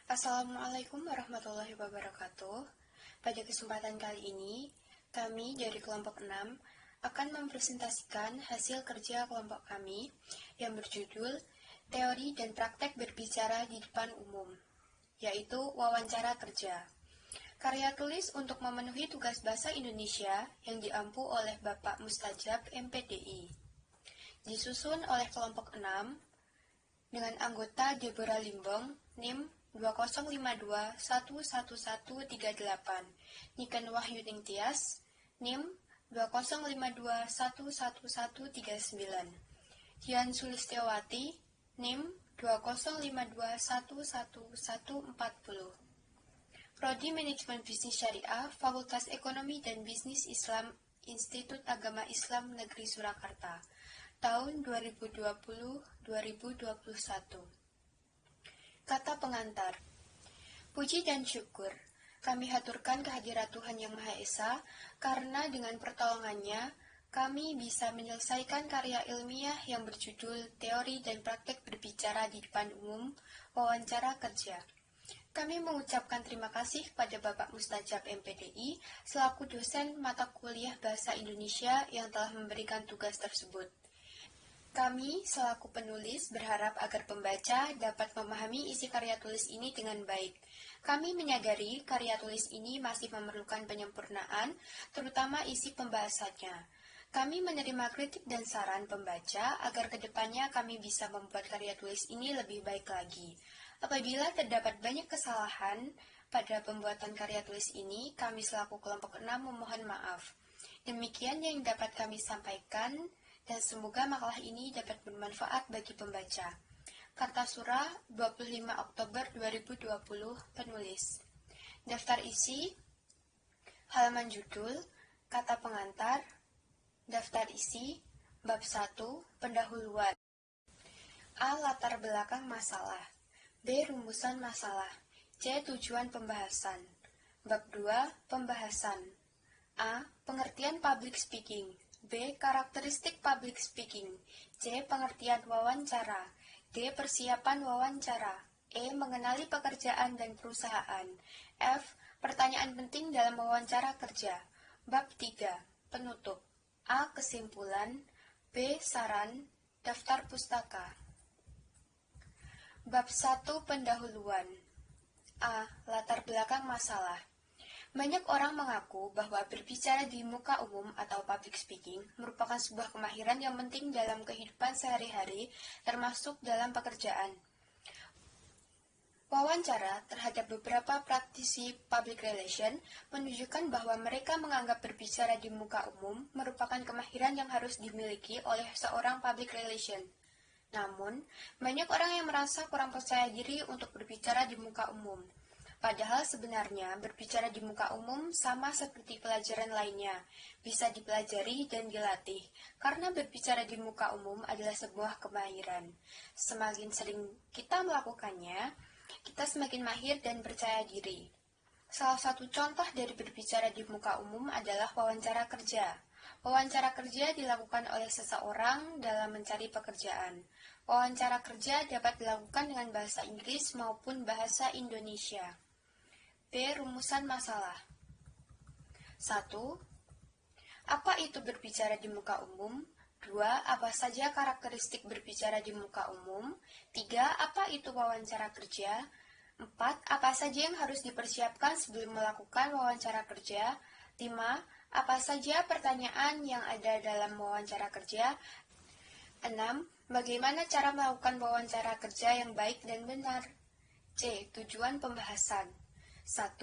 Assalamualaikum warahmatullahi wabarakatuh. Pada kesempatan kali ini, kami dari kelompok 6 akan mempresentasikan hasil kerja kelompok kami yang berjudul Teori dan Praktek Berbicara di Depan Umum, yaitu wawancara kerja. Karya tulis untuk memenuhi tugas bahasa Indonesia yang diampu oleh Bapak Mustajab MPDI. Disusun oleh kelompok 6 dengan anggota Deborah Limbong, NIM 2052111138, Niken Wahyuning Tias, NIM 20521139, Dian Sulistiawati, NIM 20521140. Prodi Manajemen Bisnis Syariah, Fakultas Ekonomi dan Bisnis Islam, Institut Agama Islam Negeri Surakarta, tahun 2020-2021. Kata pengantar. Puji dan syukur kami haturkan kehadirat Tuhan Yang Maha Esa, karena dengan pertolongannya kami bisa menyelesaikan karya ilmiah yang berjudul Teori dan Praktek Berbicara di Depan Umum, Wawancara Kerja. Kami mengucapkan terima kasih pada Bapak Mustajab MPDI selaku dosen mata kuliah Bahasa Indonesia yang telah memberikan tugas tersebut. Kami selaku penulis berharap agar pembaca dapat memahami isi karya tulis ini dengan baik. Kami menyadari karya tulis ini masih memerlukan penyempurnaan, terutama isi pembahasannya. Kami menerima kritik dan saran pembaca agar kedepannya kami bisa membuat karya tulis ini lebih baik lagi. Apabila terdapat banyak kesalahan pada pembuatan karya tulis ini, kami selaku kelompok 6 memohon maaf. Demikian yang dapat kami sampaikan, dan semoga makalah ini dapat bermanfaat bagi pembaca. Kartasura 25 Oktober 2020, penulis. Daftar isi, halaman judul, kata pengantar, daftar isi, bab 1, pendahuluan. A. Latar belakang masalah. B. Rumusan masalah. C. Tujuan pembahasan. Bab 2, pembahasan. A. Pengertian public speaking. B. Karakteristik public speaking. C. Pengertian wawancara. D. Persiapan wawancara. E. Mengenali pekerjaan dan perusahaan. F. Pertanyaan penting dalam wawancara kerja. Bab 3, penutup. A. Kesimpulan. B. Saran. Daftar pustaka. Bab 1, pendahuluan. A. Latar belakang masalah. Banyak orang mengaku bahwa berbicara di muka umum atau public speaking merupakan sebuah kemahiran yang penting dalam kehidupan sehari-hari, termasuk dalam pekerjaan. Wawancara terhadap beberapa praktisi public relation menunjukkan bahwa mereka menganggap berbicara di muka umum merupakan kemahiran yang harus dimiliki oleh seorang public relation. Namun, banyak orang yang merasa kurang percaya diri untuk berbicara di muka umum. Padahal sebenarnya berbicara di muka umum sama seperti pelajaran lainnya, bisa dipelajari dan dilatih, karena berbicara di muka umum adalah sebuah kemahiran. Semakin sering kita melakukannya, kita semakin mahir dan percaya diri. Salah satu contoh dari berbicara di muka umum adalah wawancara kerja. Wawancara kerja dilakukan oleh seseorang dalam mencari pekerjaan. Wawancara kerja dapat dilakukan dengan bahasa Inggris maupun bahasa Indonesia. B. Rumusan masalah. 1. Apa itu berbicara di muka umum? 2. Apa saja karakteristik berbicara di muka umum? 3. Apa itu wawancara kerja? 4. Apa saja yang harus dipersiapkan sebelum melakukan wawancara kerja? 5. Apa saja pertanyaan yang ada dalam wawancara kerja? 6. Bagaimana cara melakukan wawancara kerja yang baik dan benar? C. Tujuan pembahasan. 1.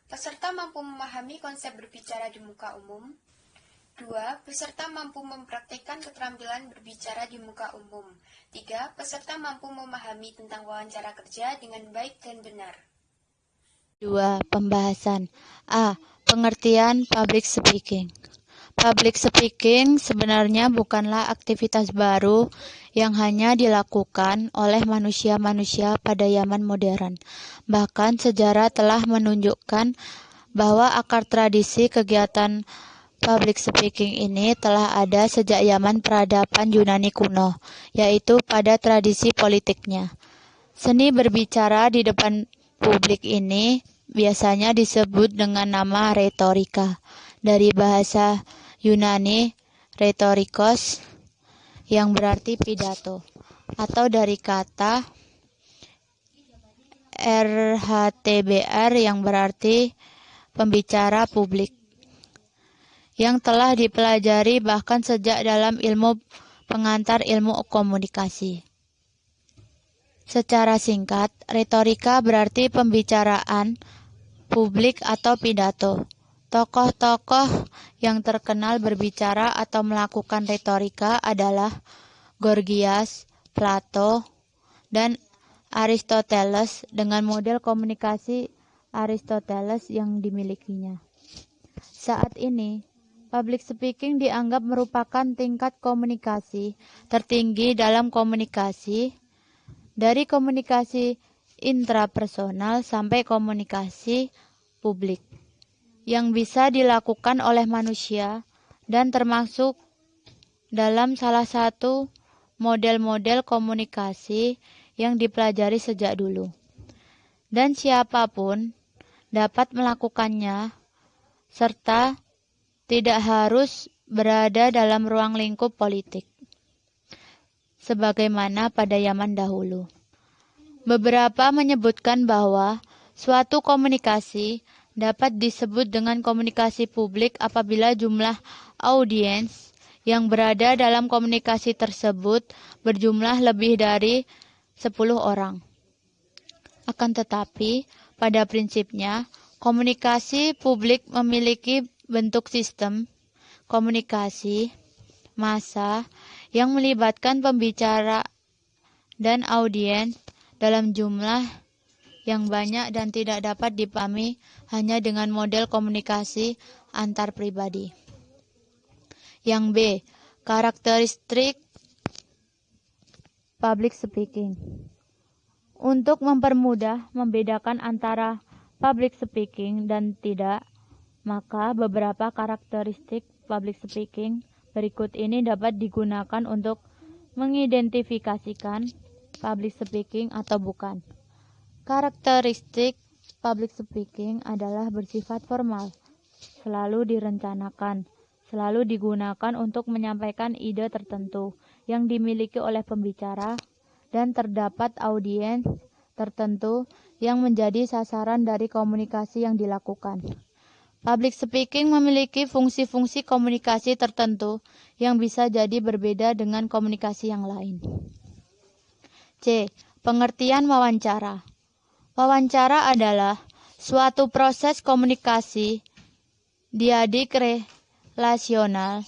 Peserta mampu memahami konsep berbicara di muka umum. 2. Peserta mampu mempraktikkan keterampilan berbicara di muka umum. 3. Peserta mampu memahami tentang wawancara kerja dengan baik dan benar. 2. Pembahasan. A. Pengertian public speaking. Public speaking sebenarnya bukanlah aktivitas baru yang hanya dilakukan oleh manusia-manusia pada zaman modern. Bahkan sejarah telah menunjukkan bahwa akar tradisi kegiatan public speaking ini telah ada sejak zaman peradaban Yunani kuno, yaitu pada tradisi politiknya. Seni berbicara di depan publik ini biasanya disebut dengan nama retorika, dari bahasa Yunani retorikos yang berarti pidato, atau dari kata RHTBR yang berarti pembicara publik, yang telah dipelajari bahkan sejak dalam ilmu pengantar ilmu komunikasi. Secara singkat, retorika berarti pembicaraan publik atau pidato. Tokoh-tokoh yang terkenal berbicara atau melakukan retorika adalah Gorgias, Plato, dan Aristoteles dengan model komunikasi Aristoteles yang dimilikinya. Saat ini, public speaking dianggap merupakan tingkat komunikasi tertinggi dalam komunikasi, dari komunikasi intrapersonal sampai komunikasi publik, yang bisa dilakukan oleh manusia dan termasuk dalam salah satu model-model komunikasi yang dipelajari sejak dulu. Dan siapapun dapat melakukannya, serta tidak harus berada dalam ruang lingkup politik, sebagaimana pada zaman dahulu. Beberapa menyebutkan bahwa suatu komunikasi dapat disebut dengan komunikasi publik apabila jumlah audiens yang berada dalam komunikasi tersebut berjumlah lebih dari 10 orang. Akan tetapi, pada prinsipnya, komunikasi publik memiliki bentuk sistem komunikasi massa yang melibatkan pembicara dan audiens dalam jumlah yang banyak dan tidak dapat dipahami hanya dengan model komunikasi antar pribadi. Yang B, karakteristik public speaking. Untuk mempermudah membedakan antara public speaking dan tidak, maka beberapa karakteristik public speaking berikut ini dapat digunakan untuk mengidentifikasikan public speaking atau bukan. Karakteristik public speaking adalah bersifat formal, selalu direncanakan, selalu digunakan untuk menyampaikan ide tertentu yang dimiliki oleh pembicara, dan terdapat audiens tertentu yang menjadi sasaran dari komunikasi yang dilakukan. Public speaking memiliki fungsi-fungsi komunikasi tertentu yang bisa jadi berbeda dengan komunikasi yang lain. C. Pengertian wawancara. Wawancara adalah suatu proses komunikasi diadik relasional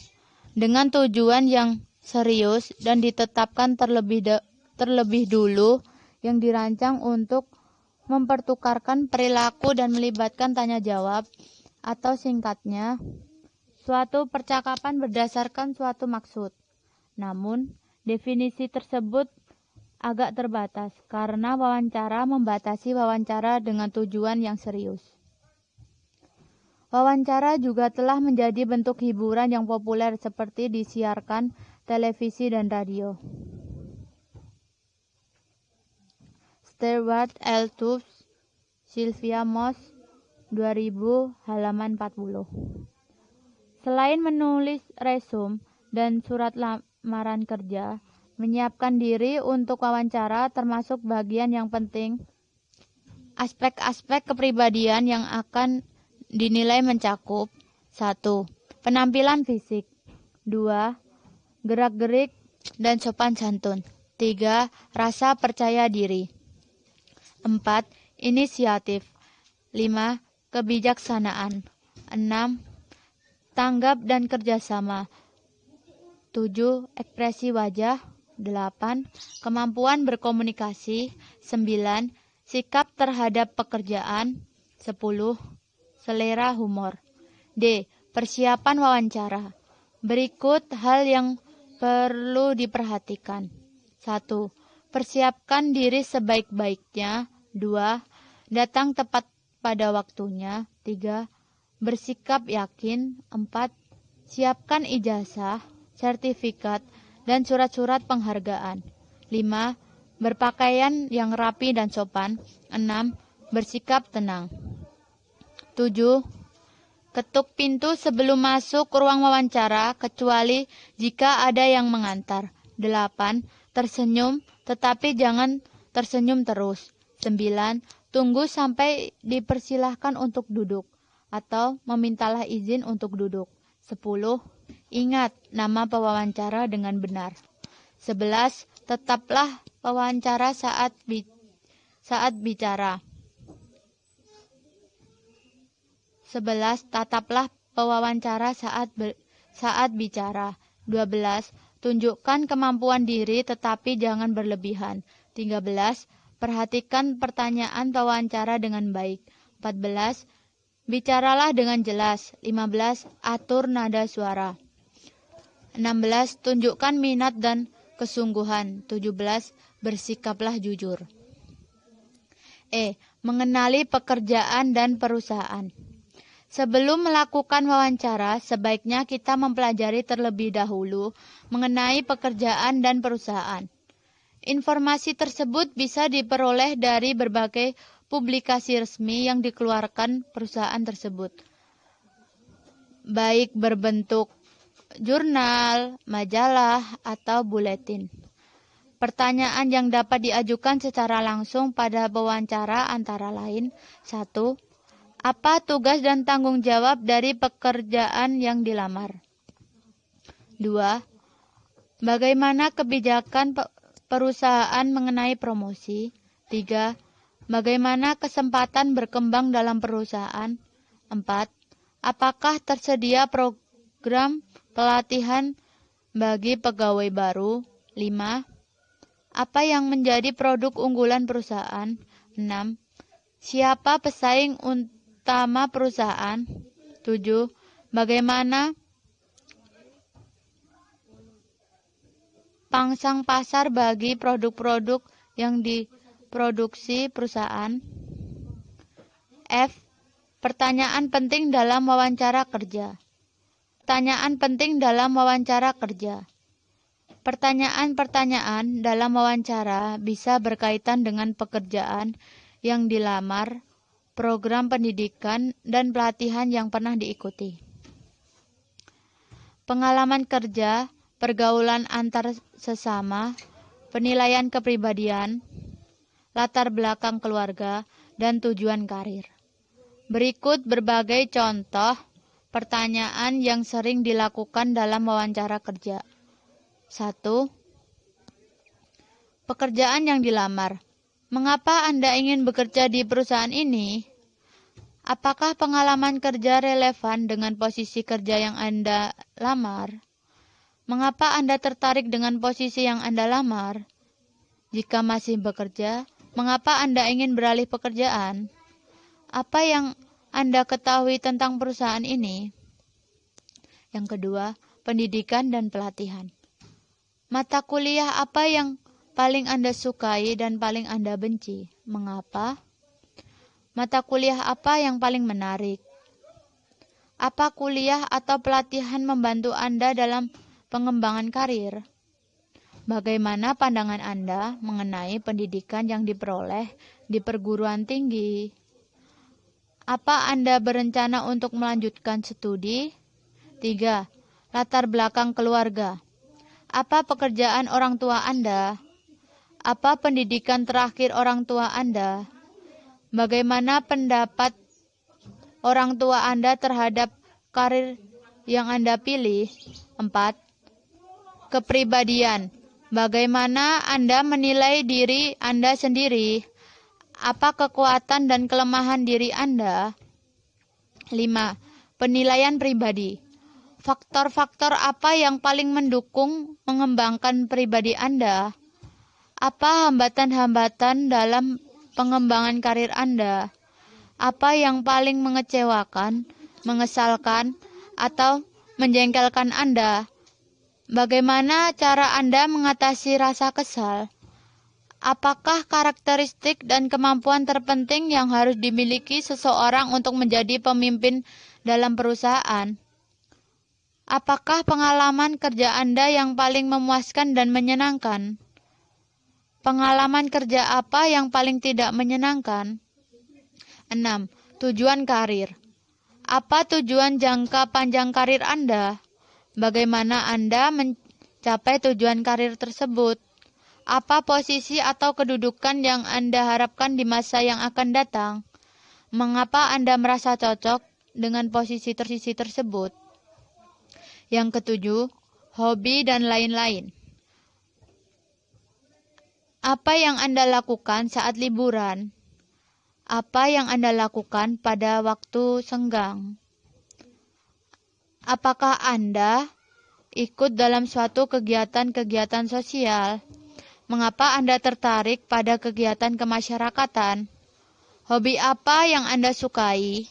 dengan tujuan yang serius dan ditetapkan terlebih dulu, yang dirancang untuk mempertukarkan perilaku dan melibatkan tanya jawab, atau singkatnya, suatu percakapan berdasarkan suatu maksud. Namun, definisi tersebut agak terbatas karena wawancara membatasi wawancara dengan tujuan yang serius. Wawancara juga telah menjadi bentuk hiburan yang populer seperti disiarkan televisi dan radio. Stewart L. Tufts, Sylvia Moss, 2000, halaman 40. Selain menulis resume dan surat lamaran kerja, menyiapkan diri untuk wawancara termasuk bagian yang penting. Aspek-aspek kepribadian yang akan dinilai mencakup 1. Penampilan fisik. 2. Gerak-gerik dan sopan santun. 3. Rasa percaya diri. 4. Inisiatif. 5. Kebijaksanaan. 6. Tanggap dan kerjasama. 7. Ekspresi wajah. 8. Kemampuan berkomunikasi. 9. Sikap terhadap pekerjaan. 10. Selera humor. D. Persiapan wawancara. Berikut hal yang perlu diperhatikan. 1. Persiapkan diri sebaik-baiknya. 2. Datang tepat pada waktunya. 3. Bersikap yakin. 4. Siapkan ijazah, sertifikat, dan surat-surat penghargaan. 5. Berpakaian yang rapi dan sopan. 6. bersikap tenang. 7. Ketuk pintu sebelum masuk ruang wawancara, kecuali jika ada yang mengantar. 8. Tersenyum, tetapi jangan tersenyum terus. 9. Tunggu sampai dipersilahkan untuk duduk, atau memintalah izin untuk duduk. 10. Ingat nama pewawancara dengan benar. 11. Tetaplah pewawancara saat bicara. 11. Tataplah pewawancara saat bicara. 12. Tunjukkan kemampuan diri tetapi jangan berlebihan. 13. Perhatikan pertanyaan pewawancara dengan baik. 14. Bicaralah dengan jelas. 15. Atur nada suara. 16. Tunjukkan minat dan kesungguhan. 17. Bersikaplah jujur. Mengenali pekerjaan dan perusahaan. Sebelum melakukan wawancara, sebaiknya kita mempelajari terlebih dahulu mengenai pekerjaan dan perusahaan. Informasi tersebut bisa diperoleh dari berbagai publikasi resmi yang dikeluarkan perusahaan tersebut, baik berbentuk jurnal, majalah, atau buletin. Pertanyaan yang dapat diajukan secara langsung pada pewawancara antara lain: 1. Apa tugas dan tanggung jawab dari pekerjaan yang dilamar? 2. Bagaimana kebijakan perusahaan mengenai promosi? 3. Bagaimana kesempatan berkembang dalam perusahaan? 4. Apakah tersedia program pelatihan bagi pegawai baru? 5. Apa yang menjadi produk unggulan perusahaan? 6. Siapa pesaing utama perusahaan? 7. Bagaimana pangsang pasar bagi produk-produk yang diproduksi perusahaan? F. Pertanyaan penting dalam wawancara kerja. Pertanyaan penting dalam wawancara kerja. Pertanyaan-pertanyaan dalam wawancara bisa berkaitan dengan pekerjaan yang dilamar, program pendidikan, dan pelatihan yang pernah diikuti. Pengalaman kerja, pergaulan antar sesama, penilaian kepribadian, latar belakang keluarga, dan tujuan karir. Berikut berbagai contoh pertanyaan yang sering dilakukan dalam wawancara kerja. 1. Pekerjaan yang dilamar. Mengapa Anda ingin bekerja di perusahaan ini? Apakah pengalaman kerja relevan dengan posisi kerja yang Anda lamar? Mengapa Anda tertarik dengan posisi yang Anda lamar? Jika masih bekerja, mengapa Anda ingin beralih pekerjaan? Apa yang Anda ketahui tentang perusahaan ini? Yang kedua, pendidikan dan pelatihan. Mata kuliah apa yang paling Anda sukai dan paling Anda benci? Mengapa? Mata kuliah apa yang paling menarik? Apa kuliah atau pelatihan membantu Anda dalam pengembangan karir? Bagaimana pandangan Anda mengenai pendidikan yang diperoleh di perguruan tinggi? Apa Anda berencana untuk melanjutkan studi? 3. Latar belakang keluarga. Apa pekerjaan orang tua Anda? Apa pendidikan terakhir orang tua Anda? Bagaimana pendapat orang tua Anda terhadap karir yang Anda pilih? 4. Kepribadian. Bagaimana Anda menilai diri Anda sendiri? Apa kekuatan dan kelemahan diri Anda? 5. Penilaian pribadi. Faktor-faktor apa yang paling mendukung mengembangkan pribadi Anda? Apa hambatan-hambatan dalam pengembangan karir Anda? Apa yang paling mengecewakan, mengesalkan, atau menjengkelkan Anda? Bagaimana cara Anda mengatasi rasa kesal? Apakah karakteristik dan kemampuan terpenting yang harus dimiliki seseorang untuk menjadi pemimpin dalam perusahaan? Apakah pengalaman kerja Anda yang paling memuaskan dan menyenangkan? Pengalaman kerja apa yang paling tidak menyenangkan? 6. Tujuan karir. Apa tujuan jangka panjang karir Anda? Bagaimana Anda mencapai tujuan karir tersebut? Apa posisi atau kedudukan yang Anda harapkan di masa yang akan datang? Mengapa Anda merasa cocok dengan posisi tersebut? Yang ketujuh, hobi dan lain-lain. Apa yang Anda lakukan saat liburan? Apa yang Anda lakukan pada waktu senggang? Apakah Anda ikut dalam suatu kegiatan-kegiatan sosial? Mengapa Anda tertarik pada kegiatan kemasyarakatan? Hobi apa yang Anda sukai?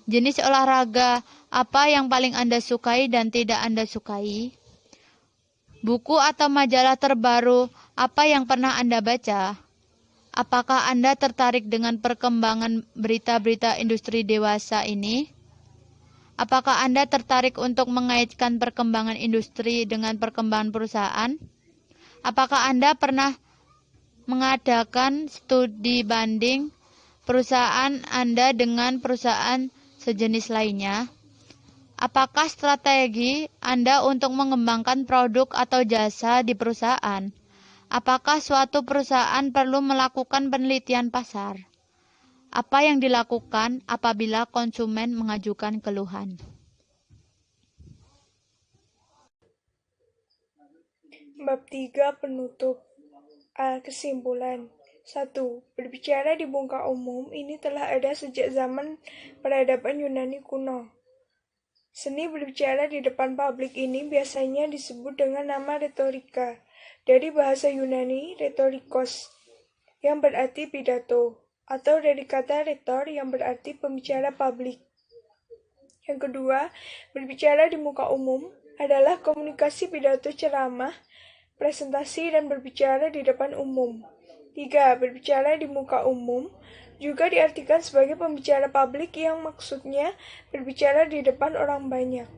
Jenis olahraga apa yang paling Anda sukai dan tidak Anda sukai? Buku atau majalah terbaru apa yang pernah Anda baca? Apakah Anda tertarik dengan perkembangan berita-berita industri dewasa ini? Apakah Anda tertarik untuk mengaitkan perkembangan industri dengan perkembangan perusahaan? Apakah Anda pernah mengadakan studi banding perusahaan Anda dengan perusahaan sejenis lainnya? Apakah strategi Anda untuk mengembangkan produk atau jasa di perusahaan? Apakah suatu perusahaan perlu melakukan penelitian pasar? Apa yang dilakukan apabila konsumen mengajukan keluhan? Bab 3 penutup. Kesimpulan. 1. Berbicara di muka umum ini telah ada sejak zaman peradaban Yunani kuno. Seni berbicara di depan publik ini biasanya disebut dengan nama retorika, dari bahasa Yunani retorikos, yang berarti pidato, atau dari kata retor yang berarti pembicara publik. Yang kedua, berbicara di muka umum adalah komunikasi pidato ceramah, presentasi, dan berbicara di depan umum. 3. Berbicara di muka umum juga diartikan sebagai pembicara publik yang maksudnya berbicara di depan orang banyak.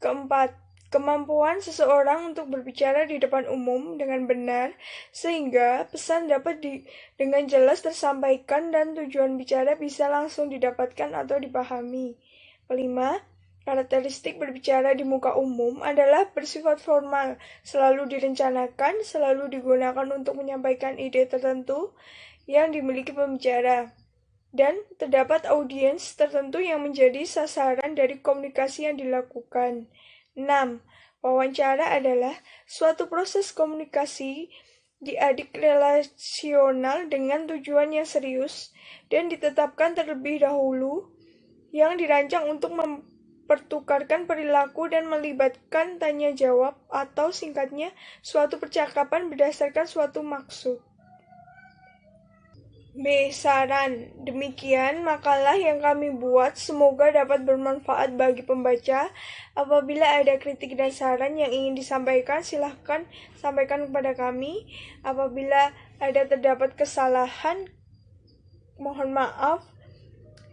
Keempat, kemampuan seseorang untuk berbicara di depan umum dengan benar sehingga pesan dapat dengan jelas tersampaikan dan tujuan bicara bisa langsung didapatkan atau dipahami. Kelima, karakteristik berbicara di muka umum adalah bersifat formal, selalu direncanakan, selalu digunakan untuk menyampaikan ide tertentu yang dimiliki pembicara, dan terdapat audiens tertentu yang menjadi sasaran dari komunikasi yang dilakukan. 6. Wawancara adalah suatu proses komunikasi diadik relasional dengan tujuan yang serius dan ditetapkan terlebih dahulu, yang dirancang untuk mempertukarkan perilaku dan melibatkan tanya jawab atau singkatnya suatu percakapan berdasarkan suatu maksud. B. Saran. Demikian makalah yang kami buat, semoga dapat bermanfaat bagi pembaca. Apabila ada kritik dan saran yang ingin disampaikan, silahkan sampaikan kepada kami. Apabila terdapat kesalahan, mohon maaf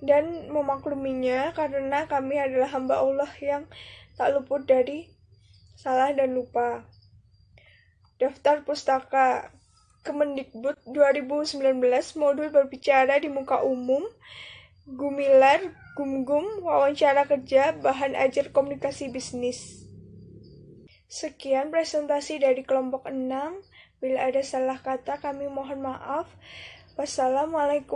dan memakluminya, karena kami adalah hamba Allah yang tak luput dari salah dan lupa. Daftar pustaka Kemendikbud 2019, modul berbicara di muka umum, Gumilar, Gumgum, wawancara kerja, bahan ajar komunikasi bisnis. Sekian presentasi dari kelompok 6. Bila ada salah kata, kami mohon maaf. Wassalamualaikum